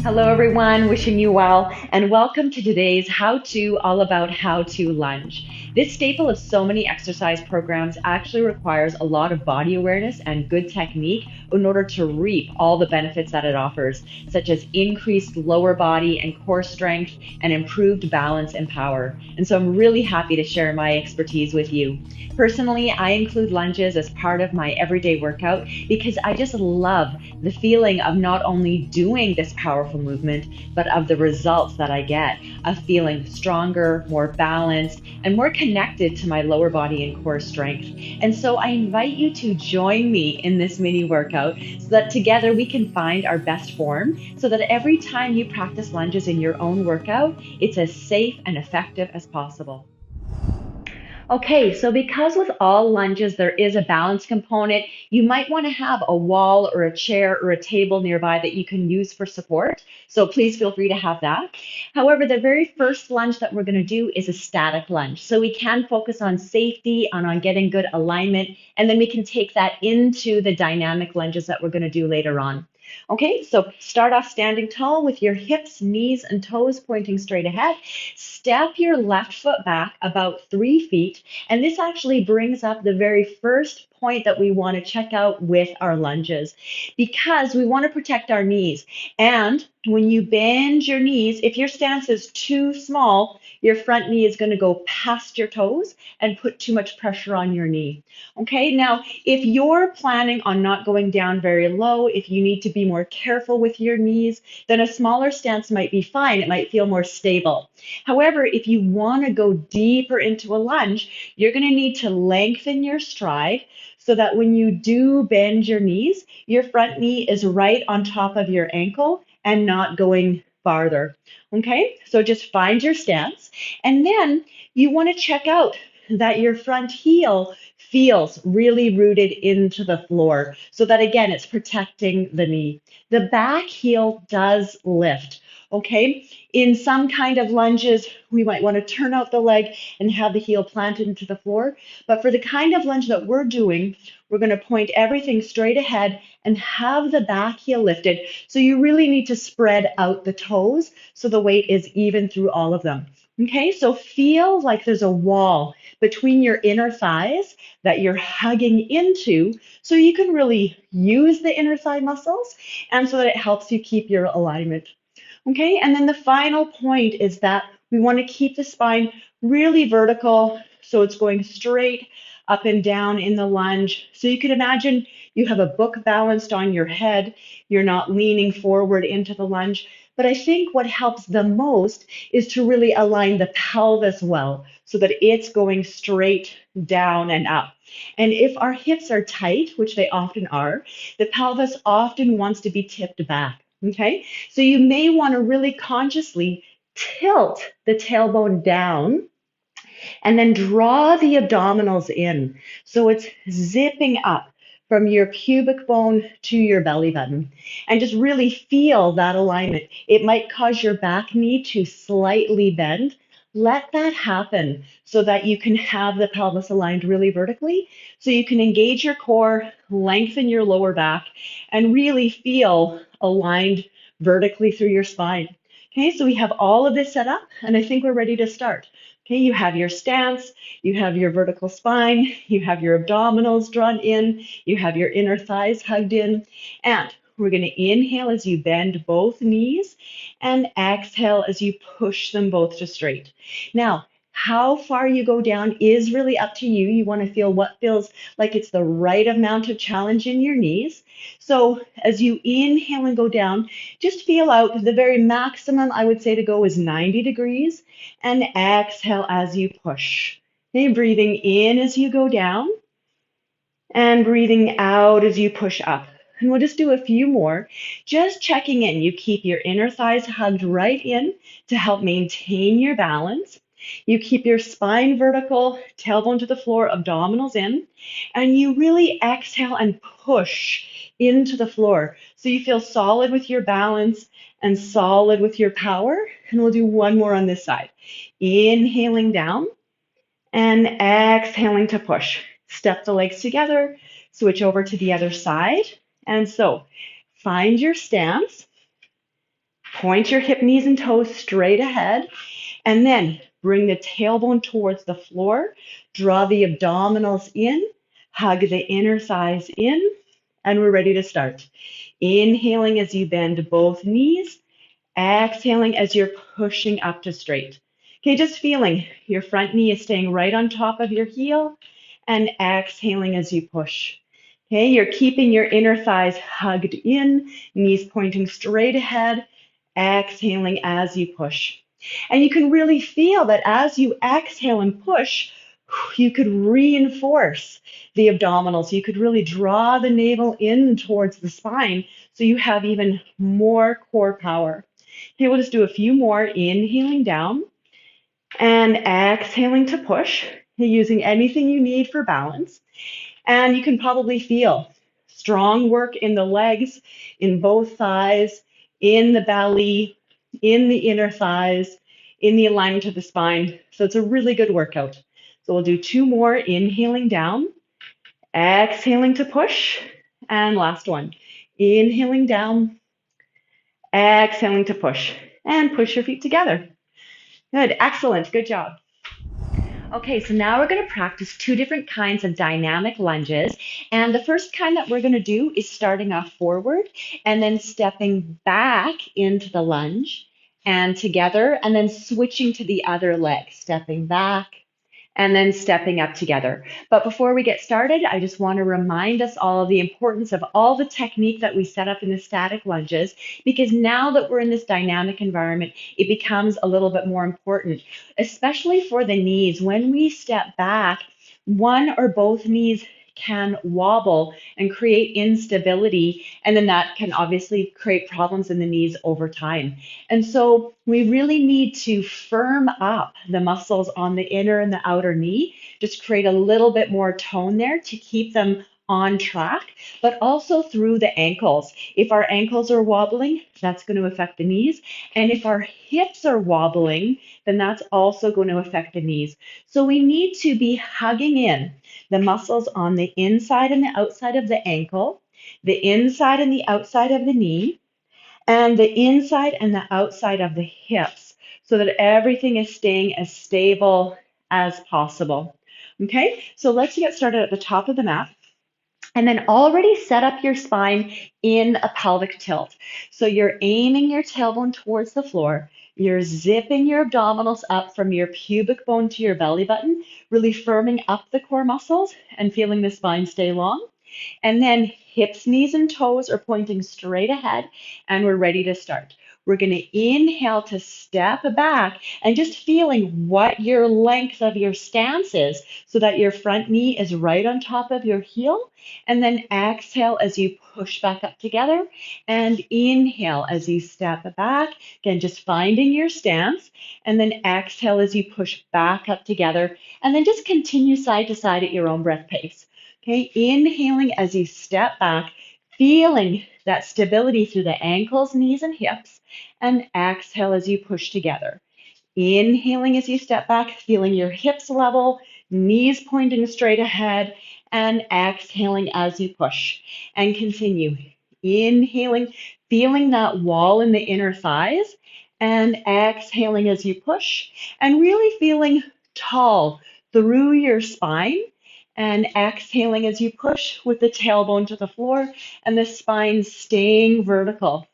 Hello, everyone. Wishing you well, and welcome to today's How To All About How to Lunge. This staple of so many exercise programs actually requires a lot of body awareness and good technique in order to reap all the benefits that it offers, such as increased lower body and core strength and improved balance and power. And so I'm really happy to share my expertise with you. Personally, I include lunges as part of my everyday workout because I just love the feeling of not only doing this powerful movement, but of the results that I get of feeling stronger, more balanced, and more connected to my lower body and core strength. And so I invite you to join me in this mini workout so that together we can find our best form so that every time you practice lunges in your own workout, it's as safe and effective as possible. Okay, so because with all lunges there is a balance component, you might want to have a wall or a chair or a table nearby that you can use for support. So please feel free to have that. However, the very first lunge that we're going to do is a static lunge. So we can focus on safety and on getting good alignment, and then we can take that into the dynamic lunges that we're going to do later on. Okay, so start off standing tall with your hips, knees, and toes pointing straight ahead. Step your left foot back about 3 feet, and this actually brings up the very first point that we want to check out with our lunges because we want to protect our knees. And when you bend your knees, if your stance is too small, your front knee is going to go past your toes and put too much pressure on your knee. Okay, now if you're planning on not going down very low, if you need to be more careful with your knees, then a smaller stance might be fine. It might feel more stable. However, if you want to go deeper into a lunge, you're going to need to lengthen your stride so that when you do bend your knees, your front knee is right on top of your ankle and not going farther. Okay, so just find your stance, and then you want to check out that your front heel feels really rooted into the floor so that again it's protecting the knee. The back heel does lift. Okay, in some kind of lunges, we might want to turn out the leg and have the heel planted into the floor. But for the kind of lunge that we're doing, we're going to point everything straight ahead and have the back heel lifted. So you really need to spread out the toes so the weight is even through all of them. Okay, so feel like there's a wall between your inner thighs that you're hugging into so you can really use the inner thigh muscles and so that it helps you keep your alignment. Okay, and then the final point is that we want to keep the spine really vertical so it's going straight up and down in the lunge. So you can imagine you have a book balanced on your head, you're not leaning forward into the lunge. But I think what helps the most is to really align the pelvis well so that it's going straight down and up. And if our hips are tight, which they often are, the pelvis often wants to be tipped back. Okay, so you may want to really consciously tilt the tailbone down and then draw the abdominals in. So it's zipping up from your pubic bone to your belly button. And just really feel that alignment. It might cause your back knee to slightly bend. Let that happen so that you can have the pelvis aligned really vertically, so you can engage your core, lengthen your lower back, and really feel aligned vertically through your spine. Okay, so we have all of this set up, and I think we're ready to start. Okay, you have your stance, you have your vertical spine, you have your abdominals drawn in, you have your inner thighs hugged in, and we're going to inhale as you bend both knees and exhale as you push them both to straight. Now, how far you go down is really up to you. You want to feel what feels like it's the right amount of challenge in your knees. So as you inhale and go down, just feel out the very maximum I would say to go is 90 degrees, and exhale as you push. Okay, breathing in as you go down and breathing out as you push up. And we'll just do a few more, just checking in. You keep your inner thighs hugged right in to help maintain your balance. You keep your spine vertical, tailbone to the floor, abdominals in, and you really exhale and push into the floor. So you feel solid with your balance and solid with your power. And we'll do one more on this side. Inhaling down and exhaling to push. Step the legs together, switch over to the other side. And so find your stance, Point your hip, knees, and toes straight ahead. And then bring the tailbone towards the floor. Draw the abdominals in. Hug the inner thighs in. And we're ready to start. Inhaling as you bend both knees. Exhaling as you're pushing up to straight. Okay, just feeling your front knee is staying right on top of your heel. And exhaling as you push. Okay, you're keeping your inner thighs hugged in, knees pointing straight ahead, exhaling as you push. And you can really feel that as you exhale and push, you could reinforce the abdominals. You could really draw the navel in towards the spine so you have even more core power. Okay, we'll just do a few more. Inhaling down and exhaling to push, using anything you need for balance. And you can probably feel strong work in the legs, in both thighs, in the belly, in the inner thighs, in the alignment of the spine. So it's a really good workout. So we'll do two more, inhaling down, exhaling to push, and last one. Inhaling down, exhaling to push, and push your feet together. Good, excellent, good job. Okay, so now we're going to practice two different kinds of dynamic lunges. And the first kind that we're going to do is starting off forward and then stepping back into the lunge and together, and then switching to the other leg, stepping back and then stepping up together. But before we get started, I just want to remind us all of the importance of all the technique that we set up in the static lunges, because now that we're in this dynamic environment, it becomes a little bit more important, especially for the knees. When we step back, one or both knees can wobble and create instability, and then that can obviously create problems in the knees over time. And so we really need to firm up the muscles on the inner and the outer knee, just create a little bit more tone there to keep them on track, but also through the ankles. If our ankles are wobbling, that's going to affect the knees. And if our hips are wobbling, then that's also going to affect the knees. So we need to be hugging in the muscles on the inside and the outside of the ankle, the inside and the outside of the knee, and the inside and the outside of the hips, so that everything is staying as stable as possible. Okay, so let's get started at the top of the mat. And then already set up your spine in a pelvic tilt. So you're aiming your tailbone towards the floor. You're zipping your abdominals up from your pubic bone to your belly button, really firming up the core muscles and feeling the spine stay long. And then hips, knees, and toes are pointing straight ahead, and we're ready to start. We're going to inhale to step back and just feeling what your length of your stance is so that your front knee is right on top of your heel. And then exhale as you push back up together, and inhale as you step back. Again, just finding your stance, and then exhale as you push back up together, and then just continue side to side at your own breath pace. Okay, inhaling as you step back, feeling that stability through the ankles, knees, and hips, and exhale as you push together. Inhaling as you step back, feeling your hips level, knees pointing straight ahead, and exhaling as you push. And continue. Inhaling, feeling that wall in the inner thighs, and exhaling as you push, and really feeling tall through your spine, and exhaling as you push with the tailbone to the floor and the spine staying vertical.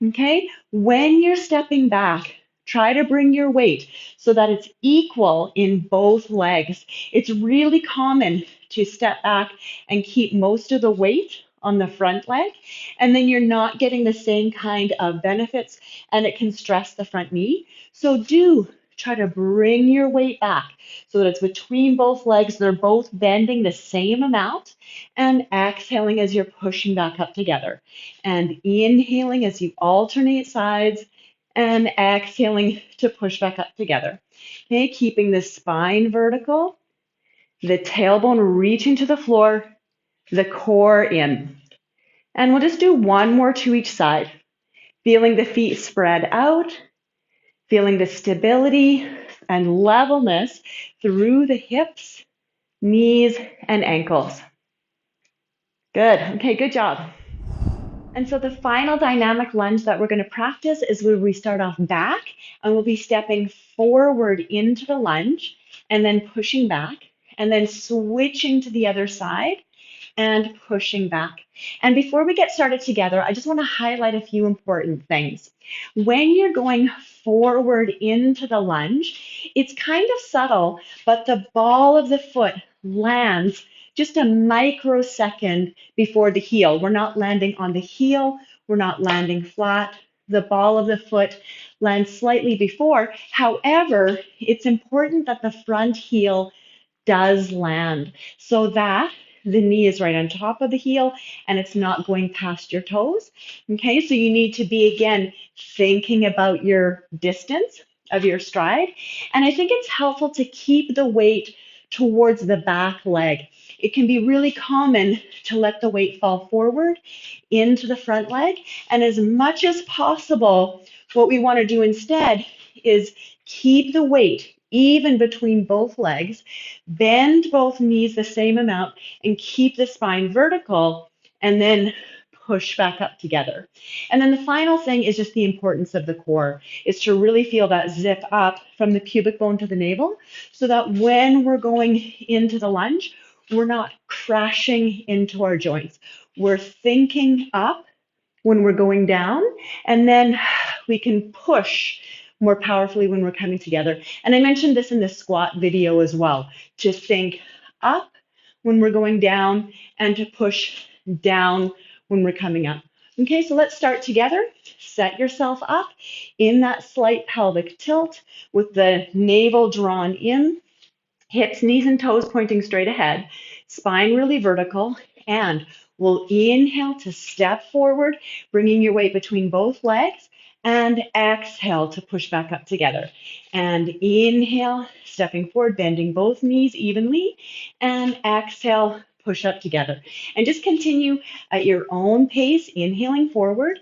Okay, when you're stepping back, try to bring your weight so that it's equal in both legs. It's really common to step back and keep most of the weight on the front leg, and then you're not getting the same kind of benefits, and it can stress the front knee. So do try to bring your weight back so that it's between both legs. They're both bending the same amount, and exhaling as you're pushing back up together, and inhaling as you alternate sides, and exhaling to push back up together. Okay, keeping the spine vertical, the tailbone reaching to the floor, the core in. And we'll just do one more to each side, feeling the feet spread out, feeling the stability and levelness through the hips, knees, and ankles. Good. Okay, good job. And so the final dynamic lunge that we're going to practice is where we start off back and we'll be stepping forward into the lunge and then pushing back and then switching to the other side and pushing back. And before we get started together, I just want to highlight a few important things. When you're going forward into the lunge, it's kind of subtle, but the ball of the foot lands just a microsecond before the heel. We're not landing on the heel, we're not landing flat. The ball of the foot lands slightly before. However, it's important that the front heel does land so that the knee is right on top of the heel and it's not going past your toes. Okay, so you need to be, again, thinking about your distance of your stride. And I think it's helpful to keep the weight towards the back leg. It can be really common to let the weight fall forward into the front leg. And as much as possible, what we want to do instead is keep the weight even between both legs, bend both knees the same amount, and keep the spine vertical, and then push back up together. And then the final thing is just the importance of the core, is to really feel that zip up from the pubic bone to the navel, so that when we're going into the lunge, we're not crashing into our joints. We're thinking up when we're going down, and then we can push more powerfully when we're coming together. And I mentioned this in the squat video as well, to think up when we're going down and to push down when we're coming up. Okay, so let's start together. Set yourself up in that slight pelvic tilt with the navel drawn in, hips, knees, and toes pointing straight ahead, spine really vertical, and we'll inhale to step forward, bringing your weight between both legs, and exhale to push back up together. And inhale, stepping forward, bending both knees evenly, and exhale, push up together. And just continue at your own pace, inhaling forward,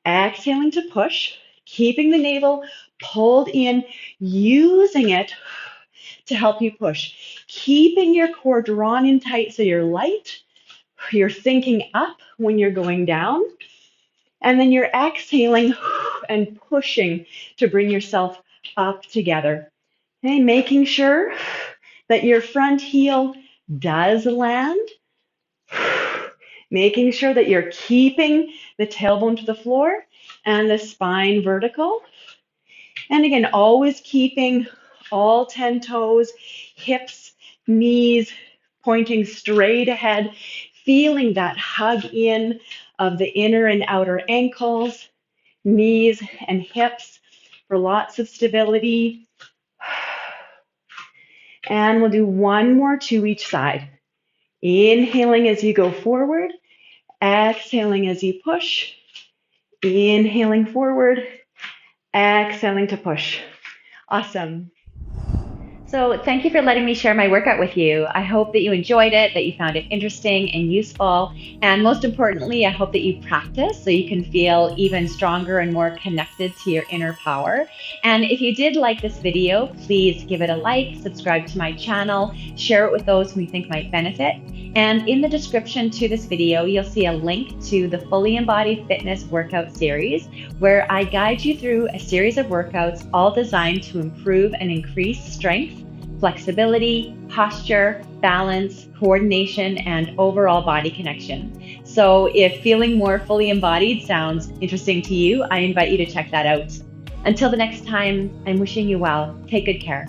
exhaling to push, keeping the navel pulled in, using it to help you push. Keeping your core drawn in tight so you're light, you're thinking up when you're going down, and then you're exhaling and pushing to bring yourself up together. Okay, making sure that your front heel does land, making sure that you're keeping the tailbone to the floor and the spine vertical. And again, always keeping all 10 toes, hips, knees pointing straight ahead, feeling that hug in of the inner and outer ankles, knees, and hips for lots of stability. And we'll do one more to each side. Inhaling as you go forward, exhaling as you push, inhaling forward, exhaling to push. Awesome. So thank you for letting me share my workout with you. I hope that you enjoyed it, that you found it interesting and useful. And most importantly, I hope that you practice so you can feel even stronger and more connected to your inner power. And if you did like this video, please give it a like, subscribe to my channel, share it with those who you think might benefit. And in the description to this video, you'll see a link to the Fully Embodied Fitness workout series, where I guide you through a series of workouts all designed to improve and increase strength, flexibility, posture, balance, coordination, and overall body connection. So if feeling more fully embodied sounds interesting to you, I invite you to check that out. Until the next time, I'm wishing you well. Take good care.